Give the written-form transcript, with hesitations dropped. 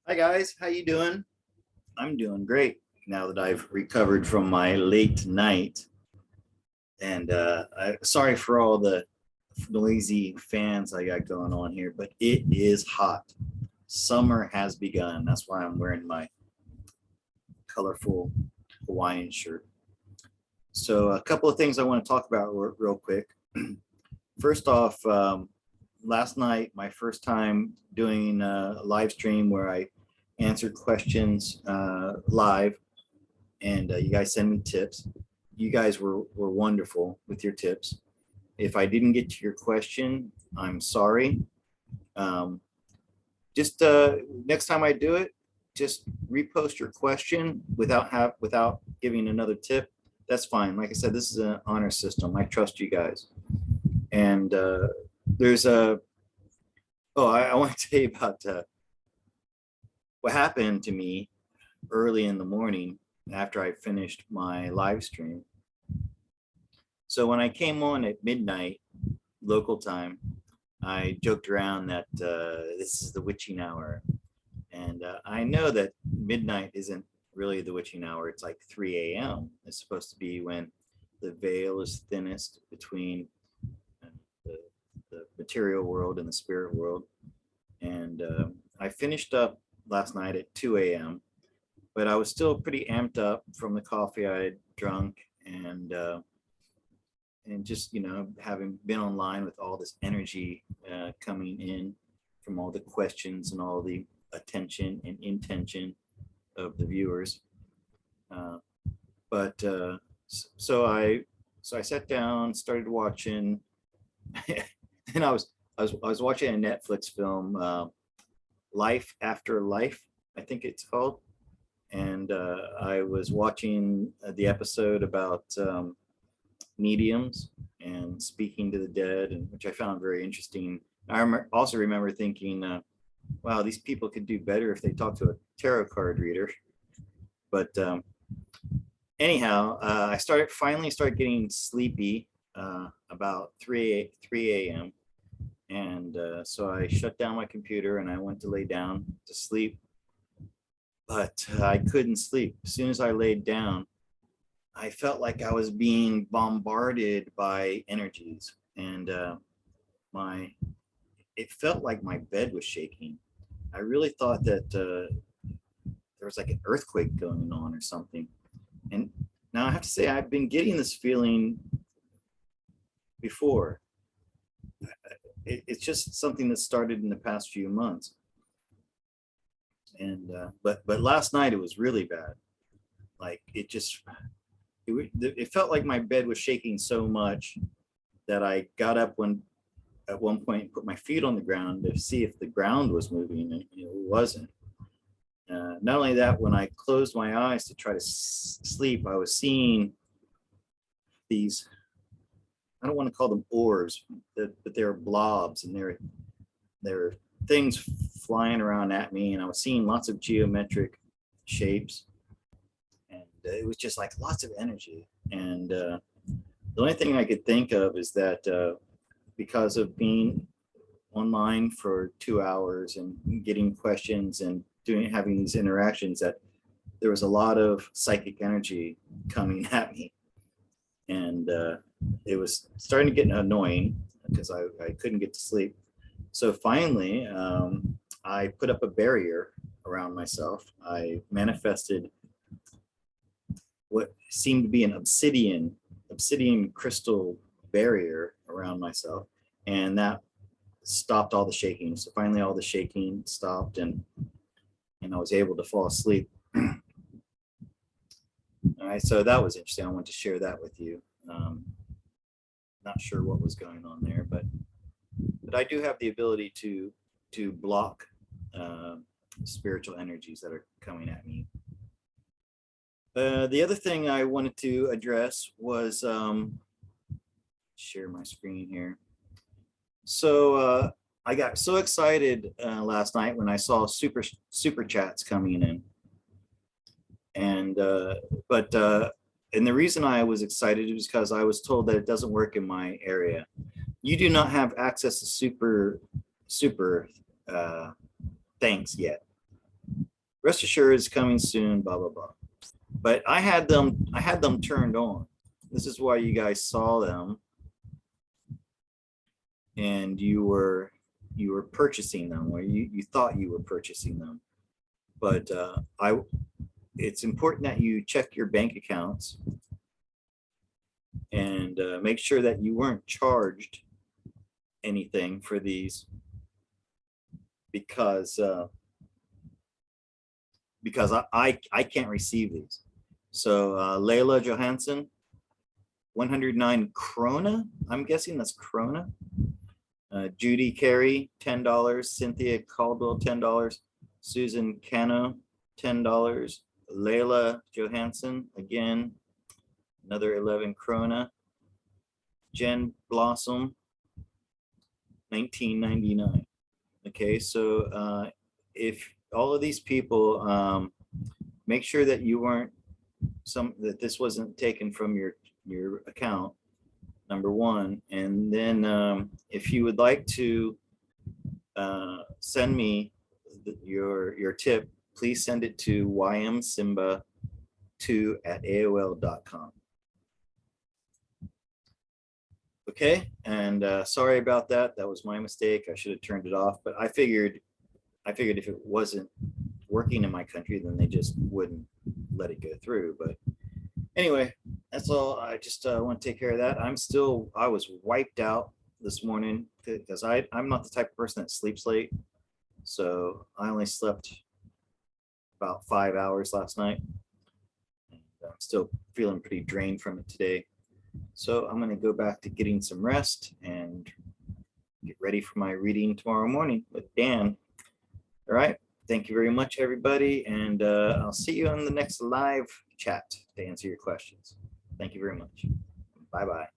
Hi guys, how you doing? I'm doing great now that I've recovered from my late night. And sorry for all the noisy fans I got going on here, but it is hot. Summer has begun. That's why I'm wearing my colorful Hawaiian shirt. So a couple of things I want to talk about real quick. First off, last night, my first time doing a live stream where I answered questions live, and you guys send me tips. You guys were wonderful with your tips. If I didn't get to your question, I'm sorry. Um, just next time I do it, just repost your question without giving another tip. That's fine. Like I said, this is an honor system. I trust you guys. And there's a I want to tell you about what happened to me early in the morning after I finished my live stream. So when I came on at midnight local time, I joked around that this is the witching hour. And I know that midnight isn't really the witching hour. It's like 3 a.m. It's supposed to be when the veil is thinnest between the, the material world and the spirit world. And I finished up last night at 2 a.m., but I was still pretty amped up from the coffee I had drunk and just having been online with all this energy coming in from all the questions and all the attention and intention of the viewers. But so I sat down, started watching, and I was watching a Netflix film, Life After Life, I think it's called, and I was watching the episode about mediums and speaking to the dead, and which I found very interesting. Also remember thinking, wow, these people could do better if they talked to a tarot card reader. But anyhow, I finally started getting sleepy about 3 a.m. And so I shut down my computer and I went to lay down to sleep. But I couldn't sleep. As soon as I laid down, I felt like I was being bombarded by energies, and it felt like my bed was shaking. I really thought that there was like an earthquake going on or something. And now I have to say, I've been getting this feeling before. It's just something that started in the past few months. And but last night it was really bad. Like it felt like my bed was shaking so much that I got up at one point, put my feet on the ground to see if the ground was moving, and it wasn't. Not only that, when I closed my eyes to try to sleep, I was seeing these, I don't want to call them orbs, but they're blobs, and they're things flying around at me, and I was seeing lots of geometric shapes, and it was just like lots of energy. And the only thing I could think of is that because of being online for 2 hours and getting questions and having these interactions, that there was a lot of psychic energy coming at me, and it was starting to get annoying because I couldn't get to sleep. So finally, I put up a barrier around myself. I manifested what seemed to be an obsidian crystal barrier around myself, and that stopped all the shaking. So finally, all the shaking stopped, and I was able to fall asleep. All right, so that was interesting. I wanted to share that with you. Not sure what was going on there, but I do have the ability to block spiritual energies that are coming at me. The other thing I wanted to address was share my screen here. So I got so excited last night when I saw super chats coming in, and and the reason I was excited is because I was told that it doesn't work in my area. You do not have access to super thanks yet. rest assured it's coming soon, blah, blah, blah. But I had them turned on. This is why you guys saw them and you were purchasing them, or you thought you were purchasing them. But it's important that you check your bank accounts and make sure that you weren't charged anything for these, because I can't receive these. So Layla Johansson, 109 krona. I'm guessing that's krona. Judy Carey, $10. Cynthia Caldwell, $10. Susan Cano, $10. Layla Johansson, again, another 11 krona. Jen Blossom, 19.99. Okay, so if all of these people, make sure that you weren't that this wasn't taken from your account, number one. And then if you would like to send me your tip, please send it to ymsimba2@aol.com. Okay, and sorry about that. That was my mistake. I should have turned it off, but I figured if it wasn't working in my country, then they just wouldn't let it go through. But anyway, that's all. I just want to take care of that. I was wiped out this morning because I'm not the type of person that sleeps late. So I only slept about 5 hours last night. And I'm still feeling pretty drained from it today. So I'm going to go back to getting some rest and get ready for my reading tomorrow morning with Dan. All right. Thank you very much, everybody. And I'll see you on the next live chat to answer your questions. Thank you very much. Bye-bye.